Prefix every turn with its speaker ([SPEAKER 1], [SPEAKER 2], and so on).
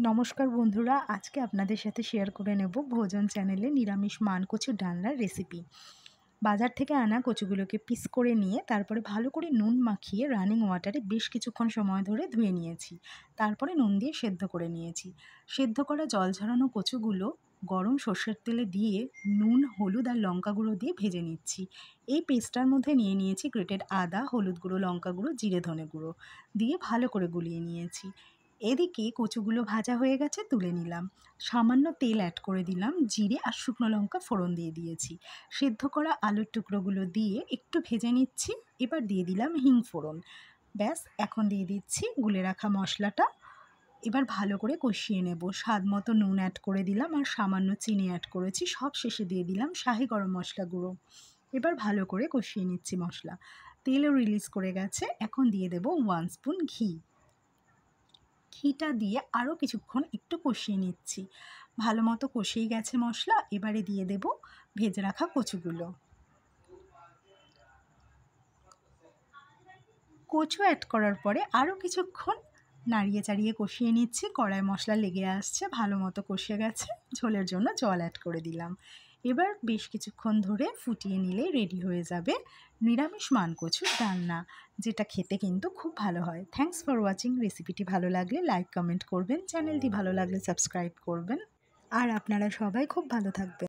[SPEAKER 1] নমস্কার বন্ধুরা, আজকে আপনাদের সাথে শেয়ার করে নেব ভোজন চ্যানেলে নিরামিষ মানকচুর ডালনার রেসিপি। বাজার থেকে আনা কচুগুলোকে পিস করে নিয়ে তারপরে ভালো করে নুন মাখিয়ে রানিং ওয়াটারে বেশ কিছুক্ষণ সময় ধরে ধুয়ে নিয়েছি। তারপরে নুন দিয়ে সেদ্ধ করে নিয়েছি। সেদ্ধ করা জল ঝরানো কচুগুলো গরম সর্ষের তেলে দিয়ে নুন, হলুদ আর লঙ্কা গুঁড়ো দিয়ে ভেজে নিচ্ছি। এই পেস্টটার মধ্যে নিয়ে নিয়েছি গ্রেটেড আদা, হলুদ গুঁড়ো, লঙ্কা গুঁড়ো, জিরে ধনে গুঁড়ো দিয়ে ভালো করে গুলিয়ে নিয়েছি। এদিকে কচুগুলো ভাজা হয়ে গেছে, তুলে নিলাম। সামান্য তেল অ্যাড করে দিলাম, জিরে আর শুকনো লঙ্কা ফোড়ন দিয়ে দিয়েছি। সেদ্ধ করা আলুর টুকরোগুলো দিয়ে একটু ভেজে নিচ্ছি। এবার দিয়ে দিলাম হিং ফোড়ন। ব্যাস, এখন দিয়ে দিচ্ছি গুলে রাখা মশলাটা। এবার ভালো করে কষিয়ে নেব। স্বাদ মতো নুন অ্যাড করে দিলাম আর সামান্য চিনি অ্যাড করেছি। সব শেষে দিয়ে দিলাম শাহি গরম মশলা গুঁড়ো। এবার ভালো করে কষিয়ে নিচ্ছি মশলা। তেলও রিলিজ করে গেছে। এখন দিয়ে দেব 1 স্পুন ঘি। ঘিটা দিয়ে আরও কিছুক্ষণ একটু কষিয়ে নিচ্ছি। ভালো মতো কষিয়ে গেছে মশলা। এবারে দিয়ে দেব ভেজে রাখা কচুগুলো। কচু অ্যাড করার পরে আরও কিছুক্ষণ নাড়িয়ে চাড়িয়ে কষিয়ে নিচ্ছি। কড়ায় মশলা লেগে আসছে, ভালো মতো কষে গেছে। ঝোলের জন্য জল অ্যাড করে দিলাম। এবার বেশ কিছুক্ষণ ধরে ফুটিয়ে নিলেই রেডি হয়ে যাবে নিরামিষ মানকচুর ডালনা, যেটা খেতে কিন্তু খুব ভালো হয়। Thanks for watching. রেসিপিটি ভালো লাগলে লাইক কমেন্ট করবেন, চ্যানেলটি ভালো লাগলে সাবস্ক্রাইব করবেন। আর আপনারা সবাই খুব ভালো থাকবেন।